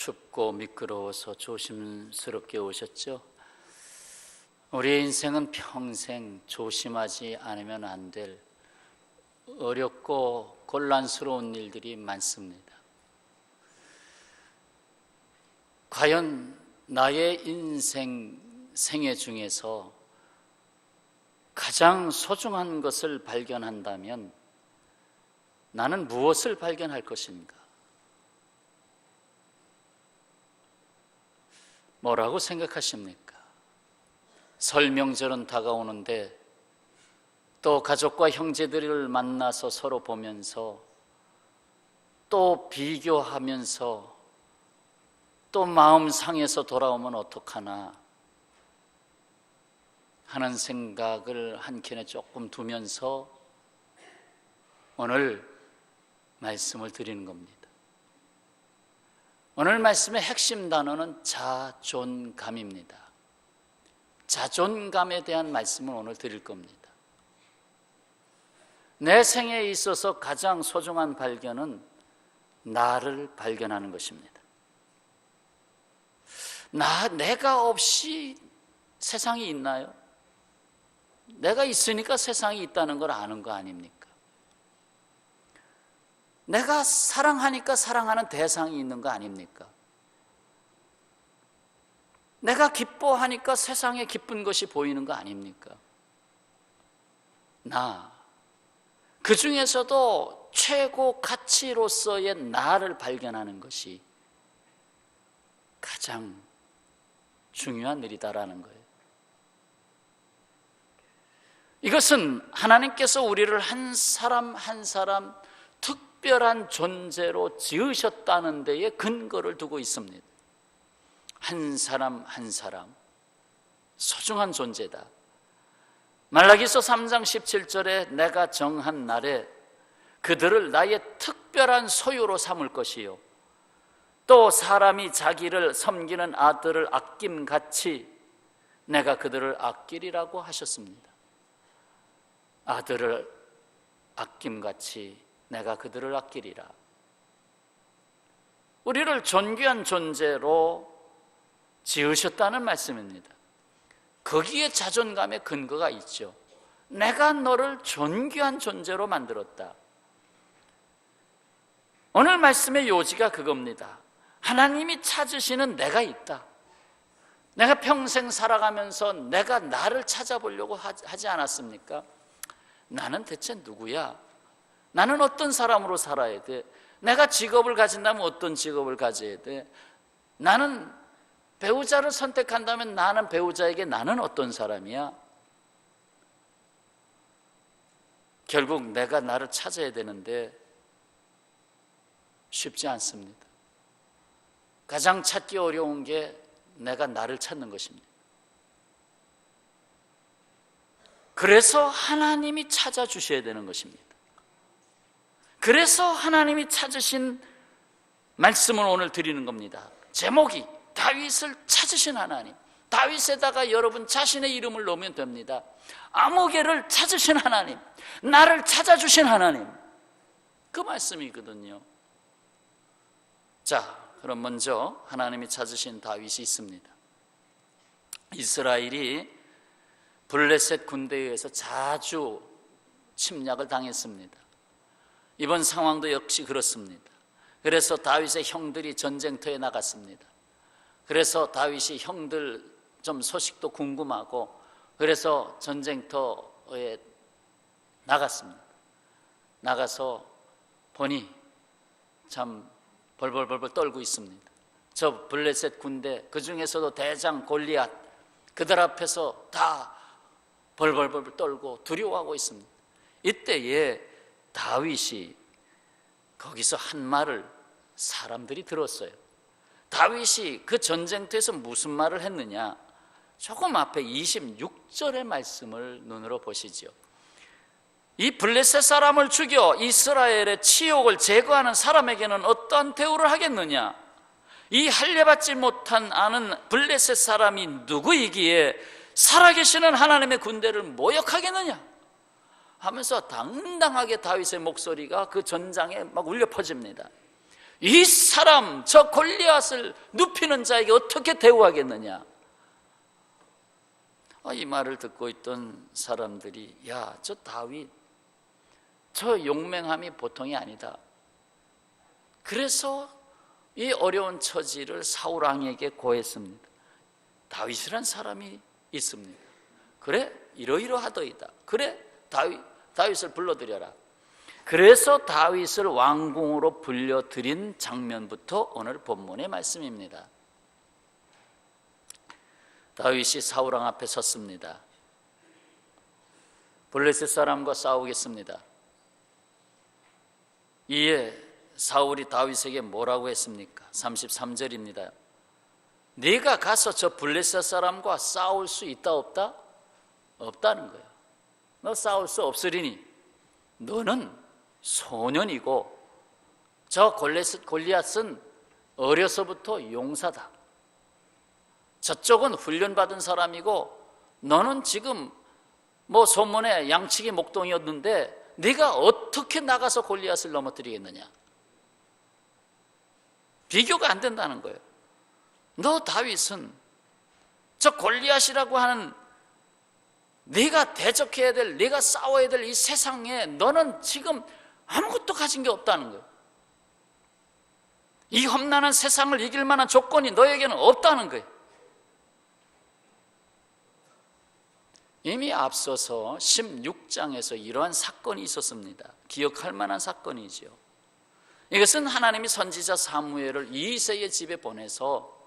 춥고 미끄러워서 조심스럽게 오셨죠? 우리의 인생은 평생 조심하지 않으면 안 될 어렵고 곤란스러운 일들이 많습니다. 과연 나의 생애 중에서 가장 소중한 것을 발견한다면 나는 무엇을 발견할 것인가? 뭐라고 생각하십니까? 설 명절은 다가오는데 또 가족과 형제들을 만나서 서로 보면서 또 비교하면서 또 마음 상해서 돌아오면 어떡하나 하는 생각을 한켠에 조금 두면서 오늘 말씀을 드리는 겁니다. 오늘 말씀의 핵심 단어는 자존감입니다. 자존감에 대한 말씀을 오늘 드릴 겁니다. 내 생애에 있어서 가장 소중한 발견은 나를 발견하는 것입니다. 내가 없이 세상이 있나요? 내가 있으니까 세상이 있다는 걸 아는 거 아닙니까? 내가 사랑하니까 사랑하는 대상이 있는 거 아닙니까? 내가 기뻐하니까 세상에 기쁜 것이 보이는 거 아닙니까? 그 중에서도 최고 가치로서의 나를 발견하는 것이 가장 중요한 일이다라는 거예요. 이것은 하나님께서 우리를 한 사람 한 사람 특별한 존재로 지으셨다는 데에 근거를 두고 있습니다. 한 사람 한 사람 소중한 존재다. 말라기서 3장 17절에 내가 정한 날에 그들을 나의 특별한 소유로 삼을 것이요 또 사람이 자기를 섬기는 아들을 아낌같이 내가 그들을 아끼리라고 하셨습니다. 아들을 아낌같이 내가 그들을 아끼리라. 우리를 존귀한 존재로 지으셨다는 말씀입니다. 거기에 자존감의 근거가 있죠. 내가 너를 존귀한 존재로 만들었다. 오늘 말씀의 요지가 그겁니다. 하나님이 찾으시는 내가 있다. 내가 평생 살아가면서 내가 나를 찾아보려고 하지 않았습니까? 나는 대체 누구야? 나는 어떤 사람으로 살아야 돼? 내가 직업을 가진다면 어떤 직업을 가져야 돼? 나는 배우자를 선택한다면 나는 배우자에게 나는 어떤 사람이야? 결국 내가 나를 찾아야 되는데 쉽지 않습니다. 가장 찾기 어려운 게 내가 나를 찾는 것입니다. 그래서 하나님이 찾아주셔야 되는 것입니다. 그래서 하나님이 찾으신 말씀을 오늘 드리는 겁니다. 제목이 다윗을 찾으신 하나님. 다윗에다가 여러분 자신의 이름을 넣으면 됩니다. 아무개를 찾으신 하나님, 나를 찾아주신 하나님, 그 말씀이거든요. 자, 그럼 먼저 하나님이 찾으신 다윗이 있습니다. 이스라엘이 블레셋 군대에 의해서 자주 침략을 당했습니다. 이번 상황도 역시 그렇습니다. 그래서 다윗의 형들이 전쟁터에 나갔습니다. 그래서 다윗이 형들 좀 소식도 궁금하고 그래서 전쟁터에 나갔습니다. 나가서 보니 참 벌벌벌벌 떨고 있습니다. 저 블레셋 군대, 그 중에서도 대장 골리앗, 그들 앞에서 다 벌벌벌 떨고 두려워하고 있습니다. 이때에 다윗이 거기서 한 말을 사람들이 들었어요. 다윗이 그 전쟁터에서 무슨 말을 했느냐? 조금 앞에 26절의 말씀을 눈으로 보시죠. 이 블레셋 사람을 죽여 이스라엘의 치욕을 제거하는 사람에게는 어떠한 대우를 하겠느냐? 이 할례받지 못한 아는 블레셋 사람이 누구이기에 살아계시는 하나님의 군대를 모욕하겠느냐? 하면서 당당하게 다윗의 목소리가 그 전장에 막 울려 퍼집니다. 이 사람, 저 골리앗을 눕히는 자에게 어떻게 대우하겠느냐? 이 말을 듣고 있던 사람들이, 야, 저 다윗, 저 용맹함이 보통이 아니다. 그래서 이 어려운 처지를 사울 왕에게 고했습니다. 다윗이란 사람이 있습니다. 그래, 이러이러하더이다. 그래, 다윗을 불러들여라. 그래서 다윗을 왕궁으로 불려들인 장면부터 오늘 본문의 말씀입니다. 다윗이 사울 왕 앞에 섰습니다. 블레셋 사람과 싸우겠습니다. 이에 사울이 다윗에게 뭐라고 했습니까? 33절입니다. 네가 가서 저 블레셋 사람과 싸울 수 있다 없다? 없다는 거예요. 너 싸울 수 없으리니 너는 소년이고 저 골리앗은 어려서부터 용사다. 저쪽은 훈련받은 사람이고 너는 지금 소문에 양치기 목동이었는데 네가 어떻게 나가서 골리앗을 넘어뜨리겠느냐? 비교가 안 된다는 거예요. 너 다윗은 저 골리앗이라고 하는 네가 대적해야 될, 네가 싸워야 될 이 세상에 너는 지금 아무것도 가진 게 없다는 거예요. 이 험난한 세상을 이길 만한 조건이 너에게는 없다는 거예요. 이미 앞서서 16장에서 이러한 사건이 있었습니다. 기억할 만한 사건이죠. 이것은 하나님이 선지자 사무엘을 이새의 집에 보내서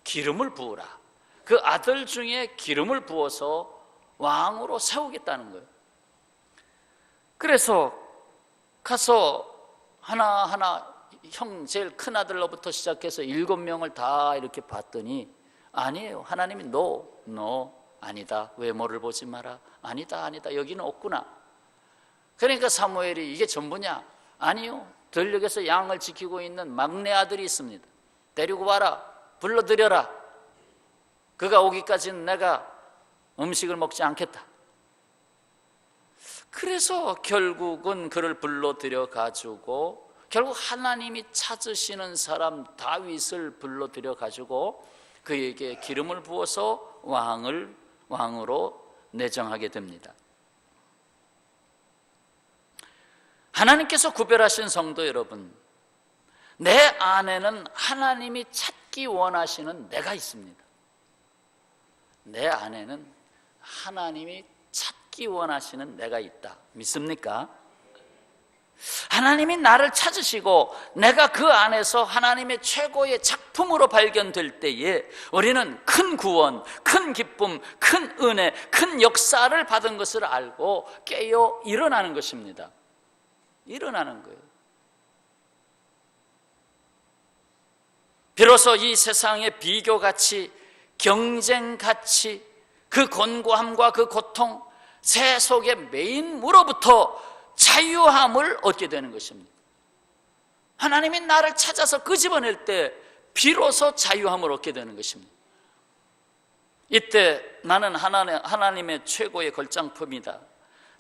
기름을 부으라. 그 아들 중에 기름을 부어서 왕으로 세우겠다는 거예요. 그래서 가서 하나하나 형 제일 큰 아들로부터 시작해서 7명을 다 이렇게 봤더니 아니에요. 하나님이 너 아니다. 외모를 보지 마라. 아니다 여기는 없구나. 그러니까 사무엘이 이게 전부냐? 아니요. 들녘에서 양을 지키고 있는 막내 아들이 있습니다. 데리고 와라. 불러들여라. 그가 오기까지는 내가 음식을 먹지 않겠다. 그래서 결국은 그를 불러들여 가지고 결국 하나님이 찾으시는 사람 다윗을 불러들여 가지고 그에게 기름을 부어서 왕으로 내정하게 됩니다. 하나님께서 구별하신 성도 여러분, 내 안에는 하나님이 찾기 원하시는 내가 있습니다. 내 안에는 하나님이 찾기 원하시는 내가 있다. 믿습니까? 하나님이 나를 찾으시고 내가 그 안에서 하나님의 최고의 작품으로 발견될 때에 우리는 큰 구원, 큰 기쁨, 큰 은혜, 큰 역사를 받은 것을 알고 깨어 일어나는 것입니다. 일어나는 거예요. 비로소 이 세상의 비교가치, 경쟁가치, 그 곤고함과 그 고통, 세속의 매인무로부터 자유함을 얻게 되는 것입니다. 하나님이 나를 찾아서 끄집어낼 때 비로소 자유함을 얻게 되는 것입니다. 이때 나는 하나님의 최고의 걸작품이다.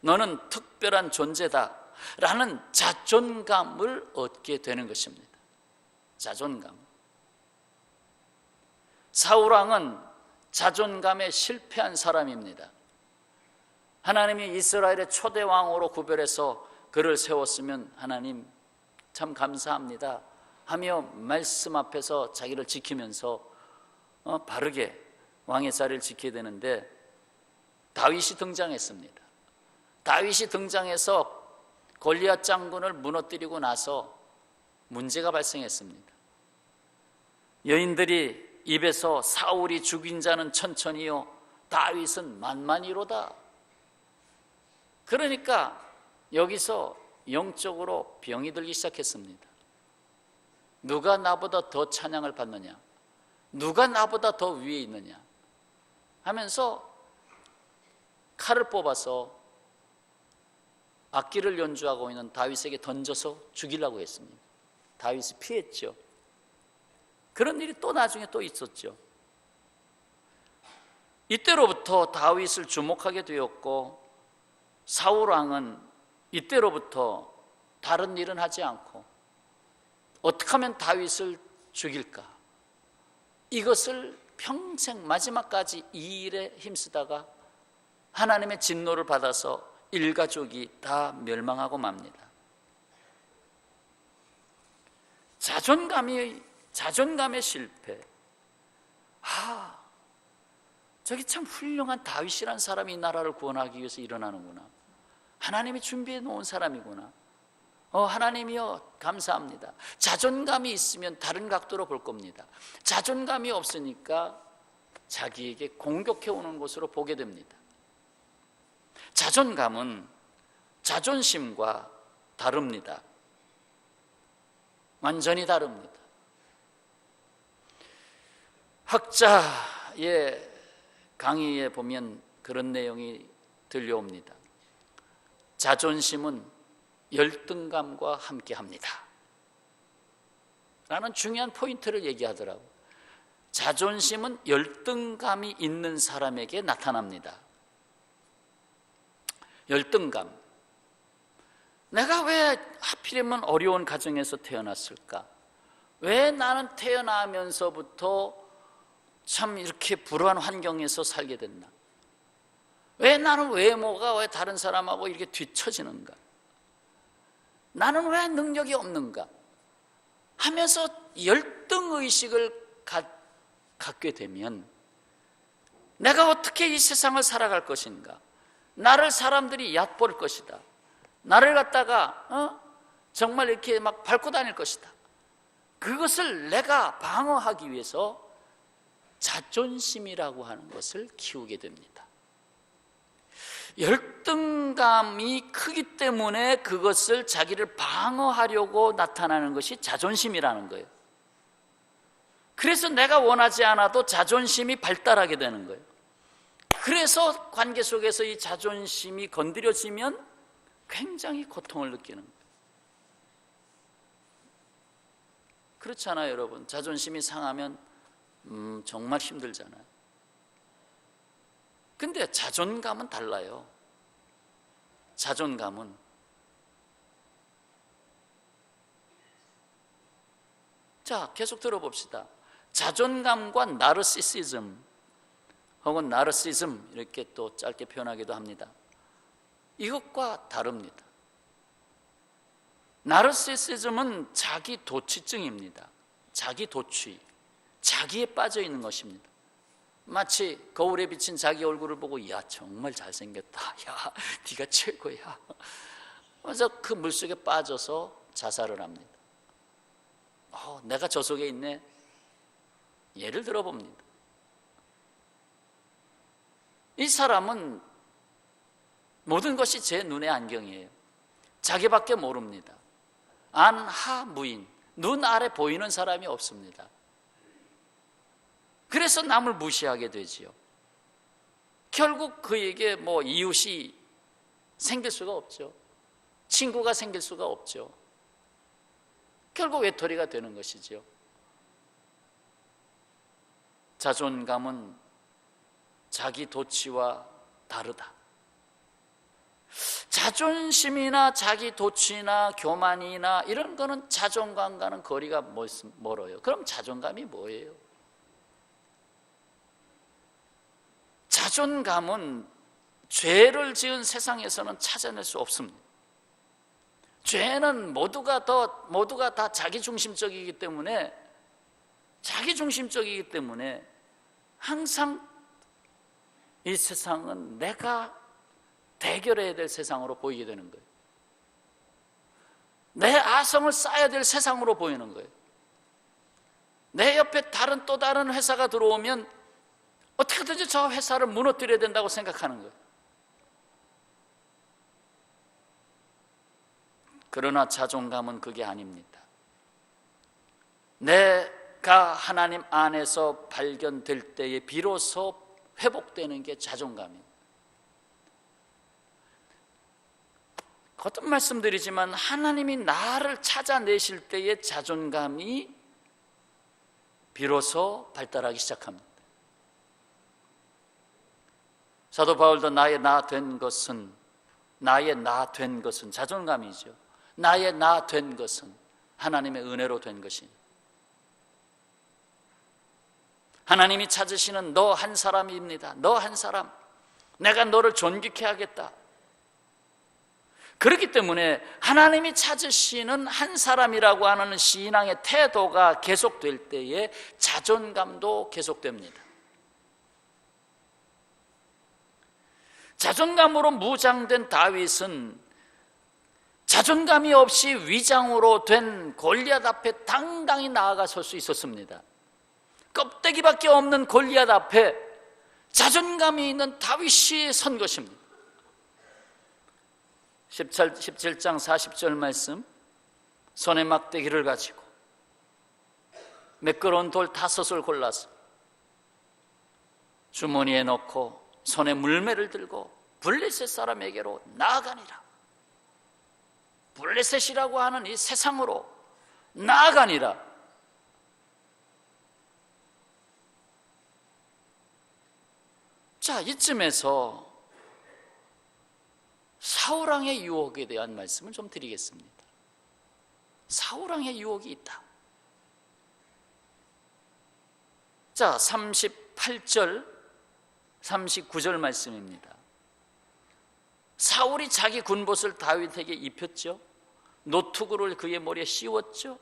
너는 특별한 존재다. 라는 자존감을 얻게 되는 것입니다. 자존감. 사울 왕은 자존감에 실패한 사람입니다. 하나님이 이스라엘의 초대 왕으로 구별해서 그를 세웠으면 하나님 참 감사합니다 하며 말씀 앞에서 자기를 지키면서 바르게 왕의 자리를 지켜야 되는데 다윗이 등장했습니다. 다윗이 등장해서 골리앗 장군을 무너뜨리고 나서 문제가 발생했습니다. 여인들이 입에서 사울이 죽인 자는 천천히요 다윗은 만만히로다. 그러니까 여기서 영적으로 병이 들기 시작했습니다. 누가 나보다 더 찬양을 받느냐, 누가 나보다 더 위에 있느냐 하면서 칼을 뽑아서 악기를 연주하고 있는 다윗에게 던져서 죽이려고 했습니다. 다윗이 피했죠. 그런 일이 또 나중에 또 있었죠. 이때로부터 다윗을 주목하게 되었고 사울 왕은 이때로부터 다른 일은 하지 않고 어떻게 하면 다윗을 죽일까? 이것을 평생 마지막까지 이 일에 힘쓰다가 하나님의 진노를 받아서 일가족이 다 멸망하고 맙니다. 자존감의 실패. 저기 참 훌륭한 다윗이라는 사람이 이 나라를 구원하기 위해서 일어나는구나. 하나님이 준비해 놓은 사람이구나. 하나님이여 감사합니다. 자존감이 있으면 다른 각도로 볼 겁니다. 자존감이 없으니까 자기에게 공격해 오는 것으로 보게 됩니다. 자존감은 자존심과 다릅니다. 완전히 다릅니다. 학자의 강의에 보면 그런 내용이 들려옵니다. 자존심은 열등감과 함께합니다 라는 중요한 포인트를 얘기하더라고요. 자존심은 열등감이 있는 사람에게 나타납니다. 열등감. 내가 왜 하필이면 어려운 가정에서 태어났을까? 왜 나는 태어나면서부터 참 이렇게 불우한 환경에서 살게 됐나? 왜 나는 외모가 왜 다른 사람하고 이렇게 뒤처지는가? 나는 왜 능력이 없는가? 하면서 열등의식을 갖게 되면 내가 어떻게 이 세상을 살아갈 것인가? 나를 사람들이 얕볼 것이다. 나를 갖다가 정말 이렇게 막 밟고 다닐 것이다. 그것을 내가 방어하기 위해서 자존심이라고 하는 것을 키우게 됩니다. 열등감이 크기 때문에 그것을 자기를 방어하려고 나타나는 것이 자존심이라는 거예요. 그래서 내가 원하지 않아도 자존심이 발달하게 되는 거예요. 그래서 관계 속에서 이 자존심이 건드려지면 굉장히 고통을 느끼는 거예요. 그렇잖아요, 여러분. 자존심이 상하면 정말 힘들잖아요. 근데 자존감은 달라요. 자존감은 자, 계속 들어봅시다. 자존감과 나르시시즘 혹은 나르시즘 이렇게 또 짧게 표현하기도 합니다. 이것과 다릅니다. 나르시시즘은 자기 도취증입니다. 자기 도취, 자기에 빠져 있는 것입니다. 마치 거울에 비친 자기 얼굴을 보고 야 정말 잘생겼다, 야 네가 최고야. 그래서 그 물속에 빠져서 자살을 합니다. 내가 저 속에 있네. 예를 들어봅니다. 이 사람은 모든 것이 제 눈의 안경이에요. 자기밖에 모릅니다. 안하무인, 눈 아래 보이는 사람이 없습니다. 그래서 남을 무시하게 되지요. 결국 그에게 이웃이 생길 수가 없죠. 친구가 생길 수가 없죠. 결국 외톨이가 되는 것이죠. 자존감은 자기 도취와 다르다. 자존심이나 자기 도취나 교만이나 이런 거는 자존감과는 거리가 멀어요. 그럼 자존감이 뭐예요? 자존감은 죄를 지은 세상에서는 찾아낼 수 없습니다. 죄는 모두가 다 자기중심적이기 때문에 항상 이 세상은 내가 대결해야 될 세상으로 보이게 되는 거예요. 내 아성을 쌓아야 될 세상으로 보이는 거예요. 내 옆에 또 다른 회사가 들어오면 어떻게든지 저 회사를 무너뜨려야 된다고 생각하는 거예요. 그러나 자존감은 그게 아닙니다. 내가 하나님 안에서 발견될 때에 비로소 회복되는 게 자존감입니다. 거듭 말씀드리지만 하나님이 나를 찾아내실 때의 자존감이 비로소 발달하기 시작합니다. 사도 바울도 나의 나 된 것은 자존감이죠. 나의 나 된 것은 하나님의 은혜로 된 것이, 하나님이 찾으시는 너 한 사람입니다. 너 한 사람, 내가 너를 존귀케 하겠다. 그렇기 때문에 하나님이 찾으시는 한 사람이라고 하는 신앙의 태도가 계속될 때에 자존감도 계속됩니다. 자존감으로 무장된 다윗은 자존감이 없이 위장으로 된 골리앗 앞에 당당히 나아가 설 수 있었습니다. 껍데기밖에 없는 골리앗 앞에 자존감이 있는 다윗이 선 것입니다. 17장 40절 말씀, 손에 막대기를 가지고 매끄러운 돌 5을 골라서 주머니에 넣고 손에 물매를 들고 블레셋 사람에게로 나아가니라. 블레셋이라고 하는 이 세상으로 나아가니라. 자, 이쯤에서 사울왕의 유혹에 대한 말씀을 좀 드리겠습니다. 사울왕의 유혹이 있다. 자, 38절 39절 말씀입니다. 사울이 자기 군봇을 다윗에게 입혔죠. 노투구를 그의 머리에 씌웠죠.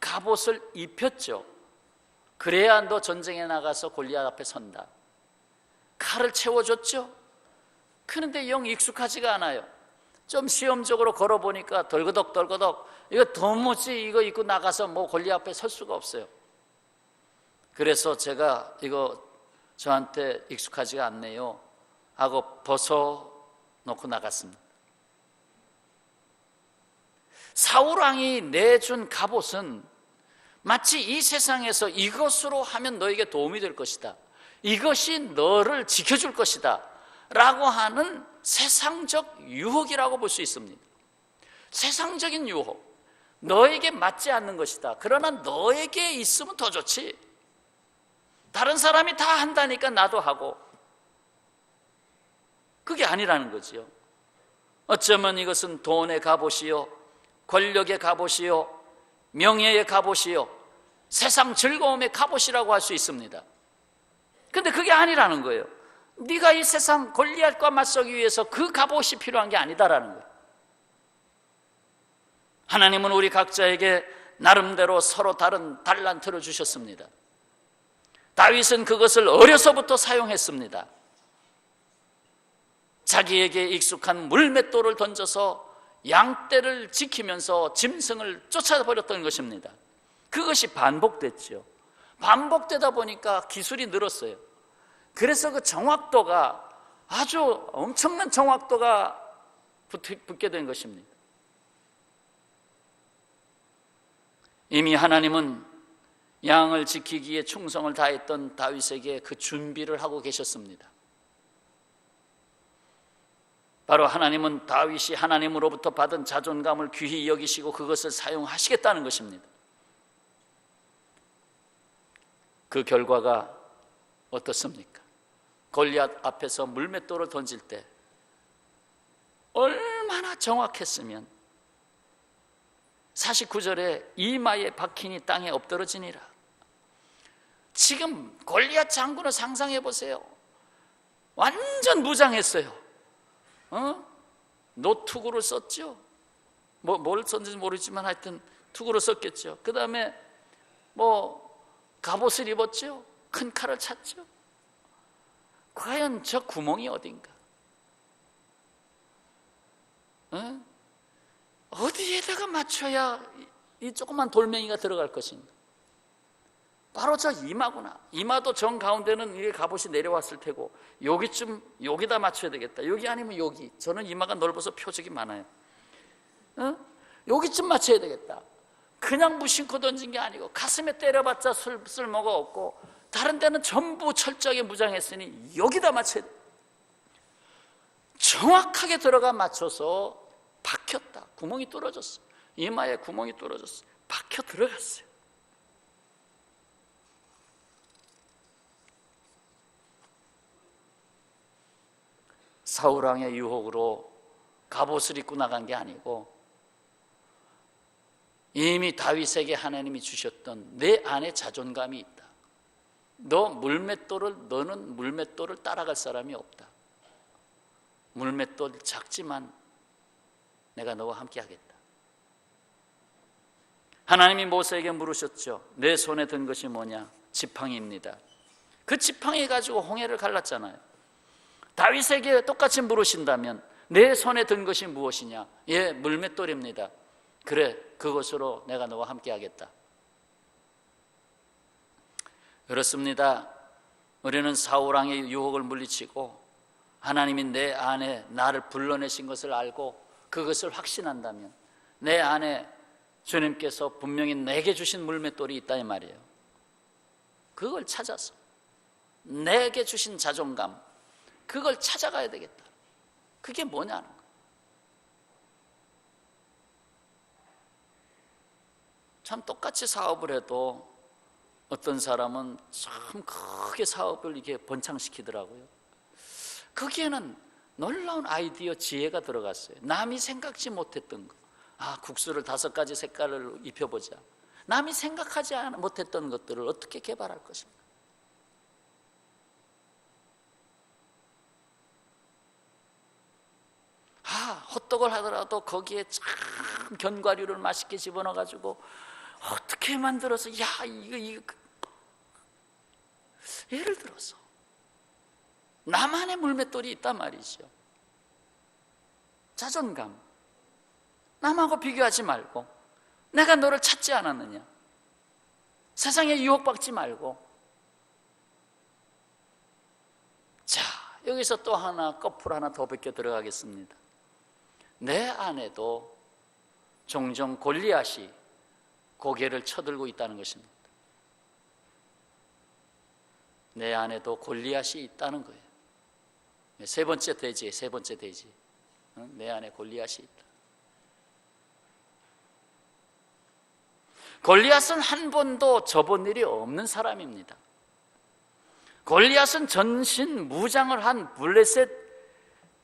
갑옷을 입혔죠. 그래야 너 전쟁에 나가서 골리앗 앞에 선다. 칼을 채워줬죠. 그런데 영 익숙하지가 않아요. 좀 시험적으로 걸어보니까 덜거덕 이거 도무지 이거 입고 나가서 뭐 골리앗 앞에 설 수가 없어요. 그래서 제가 이거 저한테 익숙하지가 않네요 하고 벗어놓고 나갔습니다. 사울왕이 내준 갑옷은 마치 이 세상에서 이것으로 하면 너에게 도움이 될 것이다, 이것이 너를 지켜줄 것이다 라고 하는 세상적 유혹이라고 볼 수 있습니다. 세상적인 유혹, 너에게 맞지 않는 것이다. 그러나 너에게 있으면 더 좋지. 다른 사람이 다 한다니까 나도 하고. 그게 아니라는 거지요. 어쩌면 이것은 돈의 갑옷이요, 권력의 갑옷이요, 명예의 갑옷이요, 세상 즐거움의 갑옷이라고 할 수 있습니다. 근데 그게 아니라는 거예요. 네가 이 세상 골리앗과 맞서기 위해서 그 갑옷이 필요한 게 아니다라는 거예요. 하나님은 우리 각자에게 나름대로 서로 다른 달란트를 주셨습니다. 다윗은 그것을 어려서부터 사용했습니다. 자기에게 익숙한 물맷돌을 던져서 양떼를 지키면서 짐승을 쫓아버렸던 것입니다. 그것이 반복됐죠. 반복되다 보니까 기술이 늘었어요. 그래서 그 정확도가, 아주 엄청난 정확도가 붙게 된 것입니다. 이미 하나님은 양을 지키기에 충성을 다했던 다윗에게 그 준비를 하고 계셨습니다. 바로 하나님은 다윗이 하나님으로부터 받은 자존감을 귀히 여기시고 그것을 사용하시겠다는 것입니다. 그 결과가 어떻습니까? 골리앗 앞에서 물맷돌을 던질 때 얼마나 정확했으면 49절에 이마에 박히니 땅에 엎드러지니라. 지금 골리앗 장군을 상상해 보세요. 완전 무장했어요. 노투구를 썼죠. 뭘 썼는지 모르지만 하여튼 투구를 썼겠죠. 그 다음에 갑옷을 입었죠. 큰 칼을 찼죠. 과연 저 구멍이 어딘가? 어디에다가 맞춰야 이 조그만 돌멩이가 들어갈 것인가? 바로 저 이마구나. 이마도 정 가운데는 이 갑옷이 내려왔을 테고, 여기다 맞춰야 되겠다. 여기 아니면 여기. 저는 이마가 넓어서 표적이 많아요. 여기쯤 맞춰야 되겠다. 그냥 무심코 던진 게 아니고 가슴에 때려봤자 쓸모가 없고 다른 데는 전부 철저하게 무장했으니 여기다 맞춰야 돼. 정확하게 들어가 맞춰서 박혔다. 구멍이 뚫어졌어. 이마에 구멍이 뚫어졌어. 박혀 들어갔어요. 사울왕의 유혹으로 갑옷을 입고 나간 게 아니고 이미 다윗에게 하나님이 주셨던 내 안에 자존감이 있다. 너는 물맷돌을 따라갈 사람이 없다. 물맷돌 작지만 내가 너와 함께 하겠다. 하나님이 모세에게 물으셨죠. 내 손에 든 것이 뭐냐? 지팡이입니다. 그 지팡이 가지고 홍해를 갈랐잖아요. 다윗에게 똑같이 물으신다면 내 손에 든 것이 무엇이냐? 예, 물맷돌입니다. 그래, 그것으로 내가 너와 함께 하겠다. 그렇습니다. 우리는 사울왕의 유혹을 물리치고 하나님이 내 안에 나를 불러내신 것을 알고 그것을 확신한다면 내 안에 주님께서 분명히 내게 주신 물맷돌이 있다 이 말이에요. 그걸 찾아서 내게 주신 자존감, 그걸 찾아가야 되겠다. 그게 뭐냐는 거예요. 참 똑같이 사업을 해도 어떤 사람은 참 크게 사업을 이렇게 번창시키더라고요. 거기에는 놀라운 아이디어, 지혜가 들어갔어요. 남이 생각지 못했던 거. 국수를 5가지 색깔을 입혀보자. 남이 생각하지 못했던 것들을 어떻게 개발할 것인가. 호떡을 하더라도 거기에 참 견과류를 맛있게 집어넣어가지고 어떻게 만들어서 이거 예를 들어서 나만의 물맷돌이 있단 말이죠. 자존감. 남하고 비교하지 말고 내가 너를 찾지 않았느냐. 세상에 유혹받지 말고. 자, 여기서 또 하나 커플 하나 더 벗겨 들어가겠습니다. 내 안에도 종종 골리앗이 고개를 쳐들고 있다는 것입니다. 내 안에도 골리앗이 있다는 거예요. 세 번째 돼지. 내 안에 골리앗이 있다. 골리앗은 한 번도 져본 일이 없는 사람입니다. 골리앗은 전신 무장을 한 블레셋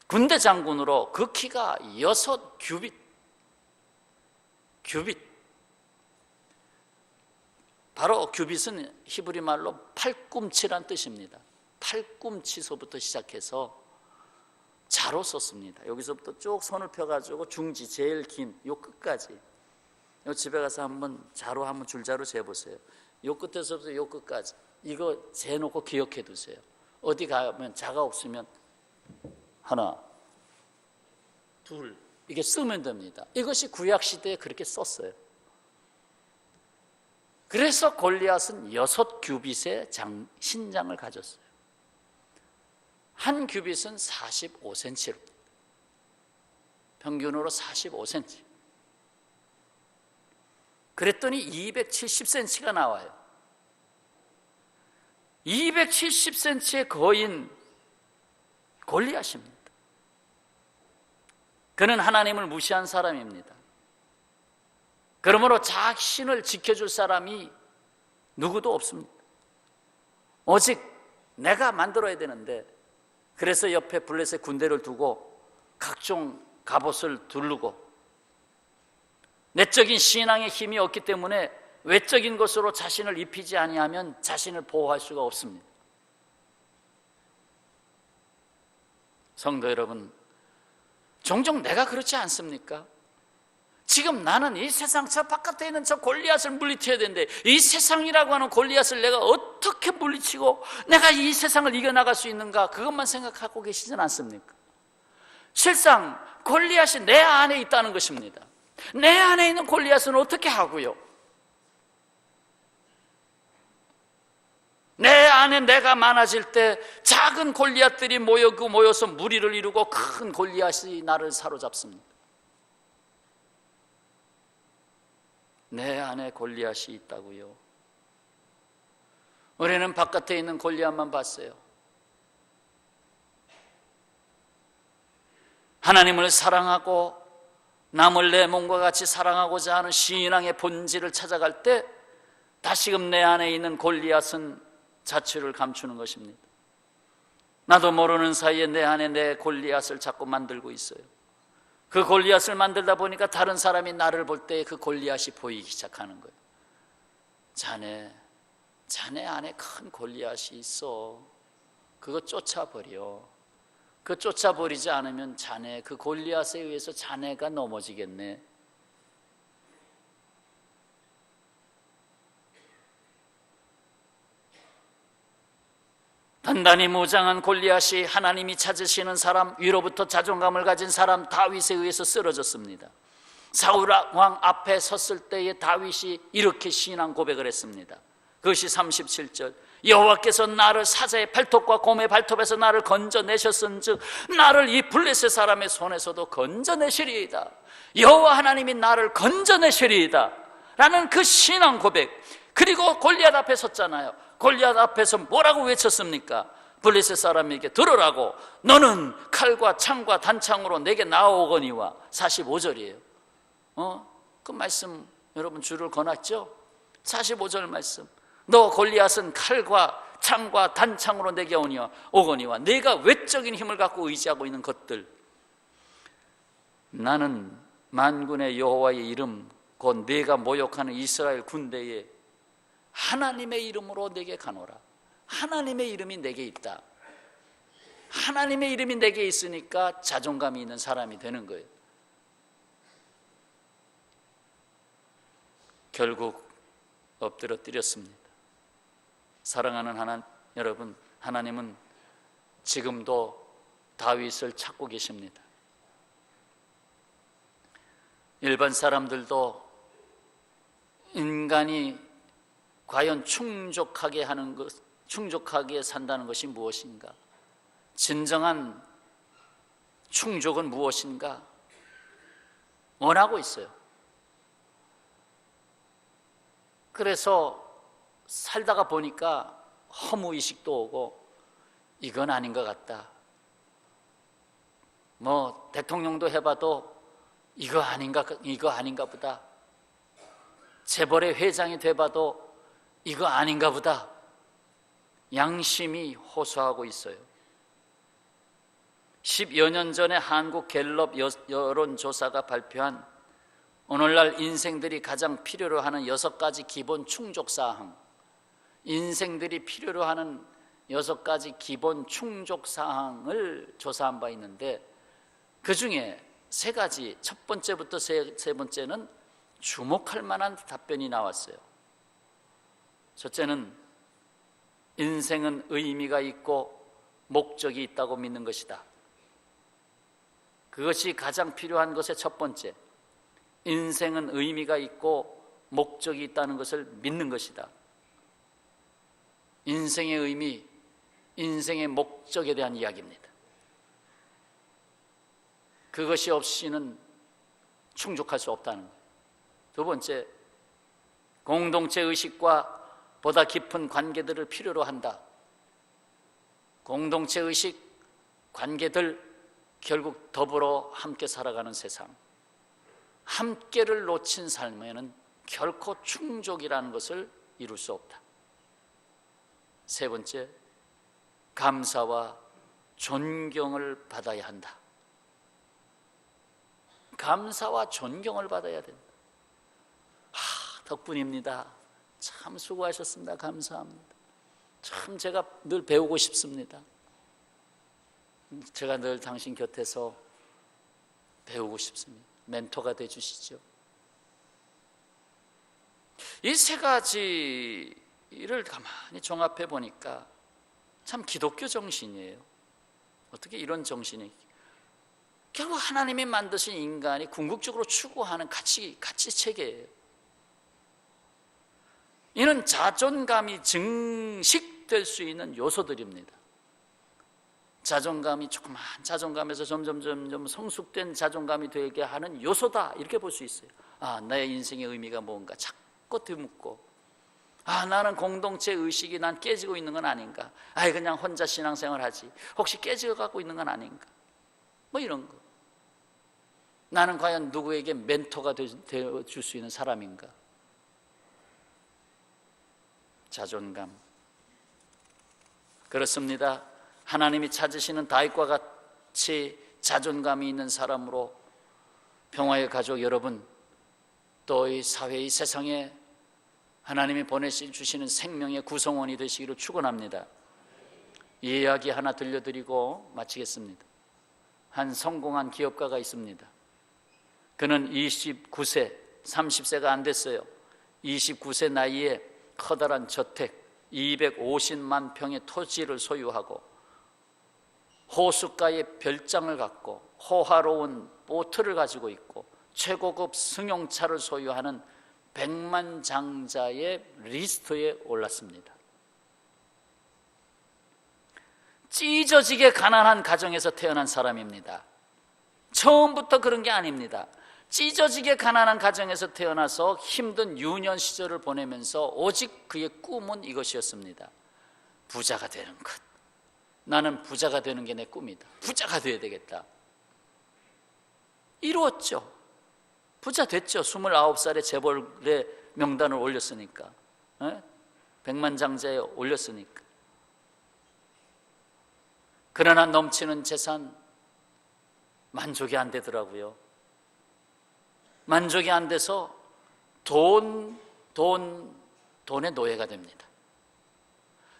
군대 장군으로 그 키가 6규빗. 바로 규빗은 히브리 말로 팔꿈치란 뜻입니다. 팔꿈치서부터 시작해서 자로 썼습니다. 여기서부터 쭉 손을 펴가지고 중지 제일 긴 요 끝까지. 요 집에 가서 한번 자로 한번 줄자로 재보세요. 요 끝에서부터 요 끝까지. 이거 재놓고 기억해 두세요. 어디 가면 자가 없으면 하나, 둘 이게 쓰면 됩니다. 이것이 구약시대에 그렇게 썼어요. 그래서 골리앗은 6규빗의 신장을 가졌어요. 한 규빗은 45cm, 평균으로 45cm. 그랬더니 270cm가 나와요. 270cm의 거인 골리앗입니다. 그는 하나님을 무시한 사람입니다. 그러므로 자신을 지켜줄 사람이 누구도 없습니다. 오직 내가 만들어야 되는데, 그래서 옆에 블레셋 군대를 두고 각종 갑옷을 두르고, 내적인 신앙의 힘이 없기 때문에 외적인 것으로 자신을 입히지 아니하면 자신을 보호할 수가 없습니다. 성도 여러분, 종종 내가 그렇지 않습니까? 지금 나는 이 세상 저 바깥에 있는 저 골리앗을 물리쳐야 되는데, 이 세상이라고 하는 골리앗을 내가 어떻게 물리치고 내가 이 세상을 이겨나갈 수 있는가, 그것만 생각하고 계시진 않습니까? 실상 골리앗이 내 안에 있다는 것입니다. 내 안에 있는 골리앗은 어떻게 하고요? 내 안에 내가 많아질 때 작은 골리앗들이 모여서 무리를 이루고 큰 골리앗이 나를 사로잡습니다. 내 안에 골리앗이 있다고요. 우리는 바깥에 있는 골리앗만 봤어요. 하나님을 사랑하고 남을 내 몸과 같이 사랑하고자 하는 신앙의 본질을 찾아갈 때 다시금 내 안에 있는 골리앗은 자취를 감추는 것입니다. 나도 모르는 사이에 내 안에 내 골리앗을 자꾸 만들고 있어요. 그 골리앗을 만들다 보니까 다른 사람이 나를 볼 때 그 골리앗이 보이기 시작하는 거예요. 자네 안에 큰 골리앗이 있어. 그거 쫓아버려. 그 쫓아버리지 않으면 자네 그 골리앗에 의해서 자네가 넘어지겠네. 단단히 무장한 골리앗이 하나님이 찾으시는 사람, 위로부터 자존감을 가진 사람 다윗에 의해서 쓰러졌습니다. 사울 왕 앞에 섰을 때에 다윗이 이렇게 신앙 고백을 했습니다. 그것이 37절. 여호와께서 나를 사자의 발톱과 곰의 발톱에서 나를 건져내셨은즉 나를 이 블레셋 사람의 손에서도 건져내시리이다. 여호와 하나님이 나를 건져내시리이다 라는 그 신앙 고백. 그리고 골리앗 앞에 섰잖아요. 골리앗 앞에서 뭐라고 외쳤습니까? 블레셋 사람에게 들으라고, 너는 칼과 창과 단창으로 내게 나아오거니와. 45절이에요. 그 말씀 여러분 줄을 거놨죠? 45절 말씀. 너 골리앗은 칼과 창과 단창으로 내게 오거니와 내가 외적인 힘을 갖고 의지하고 있는 것들, 나는 만군의 여호와의 이름 곧 내가 모욕하는 이스라엘 군대에 하나님의 이름으로 내게 가노라. 하나님의 이름이 내게 있다. 하나님의 이름이 내게 있으니까 자존감이 있는 사람이 되는 거예요. 결국 엎드러뜨렸습니다. 사랑하는 여러분, 하나님은 지금도 다윗을 찾고 계십니다. 일반 사람들도 인간이 과연 충족하게 산다는 것이 무엇인가? 진정한 충족은 무엇인가? 원하고 있어요. 그래서 살다가 보니까 허무의식도 오고 이건 아닌 것 같다. 뭐 대통령도 해봐도 이거 아닌가 보다. 재벌의 회장이 돼봐도 이거 아닌가 보다. 양심이 호소하고 있어요. 10여 년 전에 한국 갤럽 여론조사가 발표한 오늘날 인생들이 가장 필요로 하는 6가지 기본 충족사항, 인생들이 필요로 하는 6가지 기본 충족사항을 조사한 바 있는데, 그 중에 3가지, 첫 번째부터 세 번째는 주목할 만한 답변이 나왔어요. 첫째는 인생은 의미가 있고 목적이 있다고 믿는 것이다. 그것이 가장 필요한 것의 첫 번째. 인생은 의미가 있고 목적이 있다는 것을 믿는 것이다. 인생의 의미, 인생의 목적에 대한 이야기입니다. 그것이 없이는 충족할 수 없다는 거예요. 두 번째, 공동체 의식과 보다 깊은 관계들을 필요로 한다. 공동체 의식, 관계들, 결국 더불어 함께 살아가는 세상. 함께를 놓친 삶에는 결코 충족이라는 것을 이룰 수 없다. 세 번째, 감사와 존경을 받아야 한다. 감사와 존경을 받아야 된다. 덕분입니다. 참 수고하셨습니다. 감사합니다. 참 제가 늘 배우고 싶습니다. 제가 늘 당신 곁에서 배우고 싶습니다. 멘토가 되어주시죠. 이 3가지를 가만히 종합해 보니까 참 기독교 정신이에요. 어떻게 이런 정신이, 결국 하나님이 만드신 인간이 궁극적으로 추구하는 가치체계예요. 이는 자존감이 증식될 수 있는 요소들입니다. 자존감이 조그만 자존감에서 점점 성숙된 자존감이 되게 하는 요소다, 이렇게 볼 수 있어요. 나의 인생의 의미가 뭔가 자꾸 되묻고, 나는 공동체 의식이 난 깨지고 있는 건 아닌가, 그냥 혼자 신앙생활 하지, 혹시 깨지고 갖고 있는 건 아닌가, 뭐 이런 거. 나는 과연 누구에게 멘토가 되어줄 수 있는 사람인가. 자존감. 그렇습니다. 하나님이 찾으시는 다윗과 같이 자존감이 있는 사람으로 평화의 가족 여러분, 또 이 사회, 이 세상에 하나님이 보내주시는 생명의 구성원이 되시기를 축원합니다. 이 이야기 하나 들려드리고 마치겠습니다. 한 성공한 기업가가 있습니다. 그는 29세, 30세가 안 됐어요. 29세 나이에 커다란 저택 250만 평의 토지를 소유하고 호숫가에 별장을 갖고 호화로운 보트를 가지고 있고 최고급 승용차를 소유하는 백만장자의 리스트에 올랐습니다. 찢어지게 가난한 가정에서 태어난 사람입니다. 처음부터 그런 게 아닙니다. 찢어지게 가난한 가정에서 태어나서 힘든 유년 시절을 보내면서 오직 그의 꿈은 이것이었습니다. 부자가 되는 것. 나는 부자가 되는 게 내 꿈이다. 부자가 돼야 되겠다. 이루었죠. 부자 됐죠. 29살에 재벌의 명단을 올렸으니까, 백만장자에 올렸으니까. 그러나 넘치는 재산, 만족이 안 되더라고요. 만족이 안 돼서 돈의 노예가 됩니다.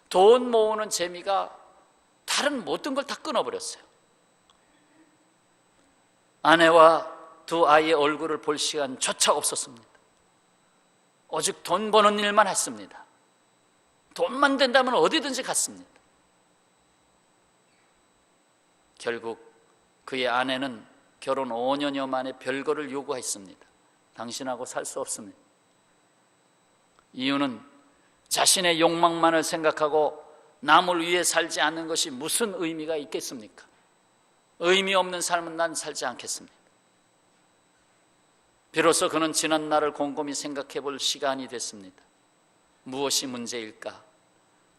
돈 모으는 재미가 다른 모든 걸 다 끊어버렸어요. 아내와 두 아이의 얼굴을 볼 시간조차 없었습니다. 오직 돈 버는 일만 했습니다. 돈만 된다면 어디든지 갔습니다. 결국 그의 아내는 결혼 5년여 만에 별거를 요구했습니다. 당신하고 살 수 없습니다. 이유는 자신의 욕망만을 생각하고 남을 위해 살지 않는 것이 무슨 의미가 있겠습니까? 의미 없는 삶은 난 살지 않겠습니다. 비로소 그는 지난 날을 곰곰이 생각해 볼 시간이 됐습니다. 무엇이 문제일까?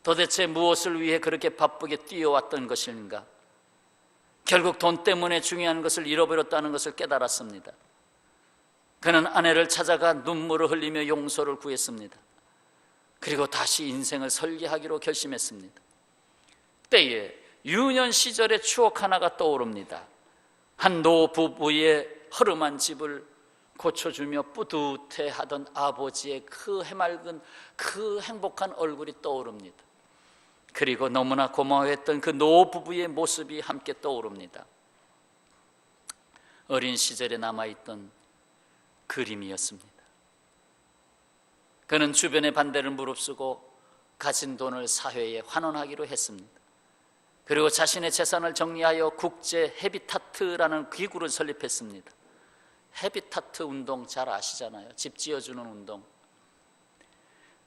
도대체 무엇을 위해 그렇게 바쁘게 뛰어왔던 것인가? 결국 돈 때문에 중요한 것을 잃어버렸다는 것을 깨달았습니다. 그는 아내를 찾아가 눈물을 흘리며 용서를 구했습니다. 그리고 다시 인생을 설계하기로 결심했습니다. 때에 유년 시절의 추억 하나가 떠오릅니다. 한 노부부의 허름한 집을 고쳐주며 뿌듯해하던 아버지의 그 해맑은 그 행복한 얼굴이 떠오릅니다. 그리고 너무나 고마워했던 그 노부부의 모습이 함께 떠오릅니다. 어린 시절에 남아있던 그림이었습니다. 그는 주변의 반대를 무릅쓰고 가진 돈을 사회에 환원하기로 했습니다. 그리고 자신의 재산을 정리하여 국제 헤비타트라는 기구를 설립했습니다. 헤비타트 운동 잘 아시잖아요. 집 지어주는 운동.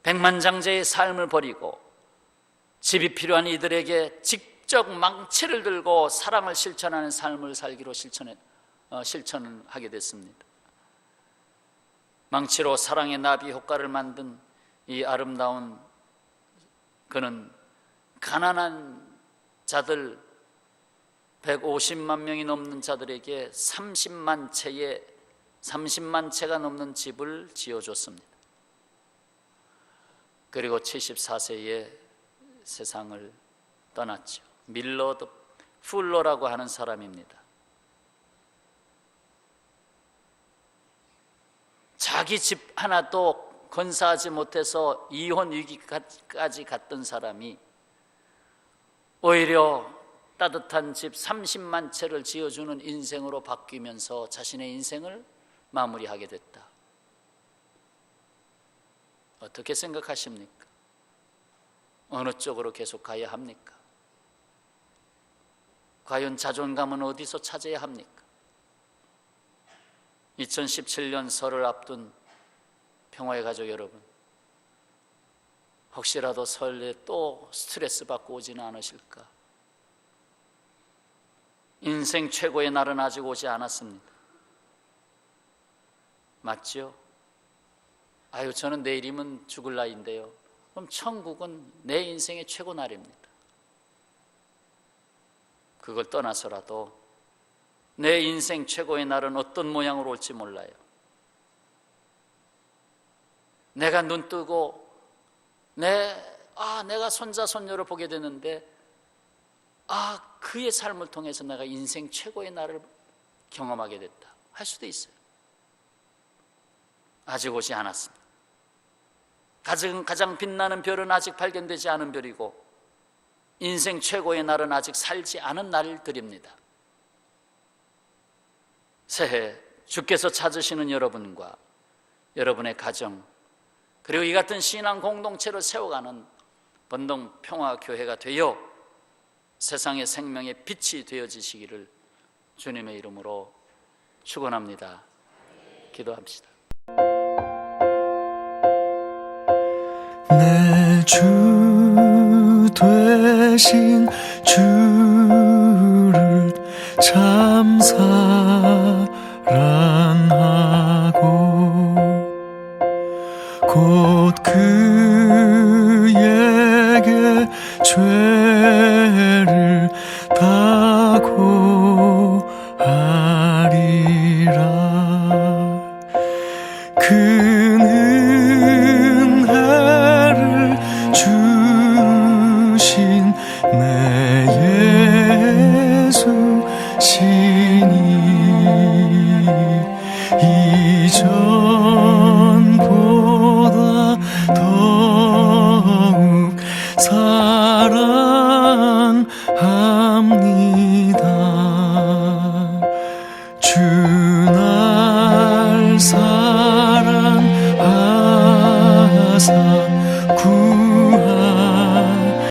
백만장자의 삶을 버리고 집이 필요한 이들에게 직접 망치를 들고 사랑을 실천하는 삶을 살기로 실천을 하게 됐습니다. 망치로 사랑의 나비 효과를 만든 이 아름다운 그는 가난한 자들 150만 명이 넘는 자들에게 30만 채가 넘는 집을 지어줬습니다. 그리고 74세에 세상을 떠났죠. 밀러드 풀러라고 하는 사람입니다. 자기 집 하나도 건사하지 못해서 이혼 위기까지 갔던 사람이 오히려 따뜻한 집 30만 채를 지어주는 인생으로 바뀌면서 자신의 인생을 마무리하게 됐다. 어떻게 생각하십니까? 어느 쪽으로 계속 가야 합니까? 과연 자존감은 어디서 찾아야 합니까? 2017년 설을 앞둔 평화의 가족 여러분, 혹시라도 설에 또 스트레스 받고 오지는 않으실까? 인생 최고의 날은 아직 오지 않았습니다. 맞죠? 아유, 저는 내일이면 죽을 나이인데요. 그럼 천국은 내 인생의 최고 날입니다. 그걸 떠나서라도 내 인생 최고의 날은 어떤 모양으로 올지 몰라요. 내가 눈 뜨고 내가 손자 손녀를 보게 되는데 그의 삶을 통해서 내가 인생 최고의 날을 경험하게 됐다 할 수도 있어요. 아직 오지 않았습니다. 가장 빛나는 별은 아직 발견되지 않은 별이고 인생 최고의 날은 아직 살지 않은 날들입니다. 새해 주께서 찾으시는 여러분과 여러분의 가정, 그리고 이 같은 신앙 공동체를 세워가는 번동 평화교회가 되어 세상의 생명의 빛이 되어지시기를 주님의 이름으로 축원합니다. 기도합시다. 내 주 되신 주를 참 사랑하고 곧 그에게 죄를 다 고하리라. 큰 은혜를 주신 내 예수 시니 이전보다 더욱 사랑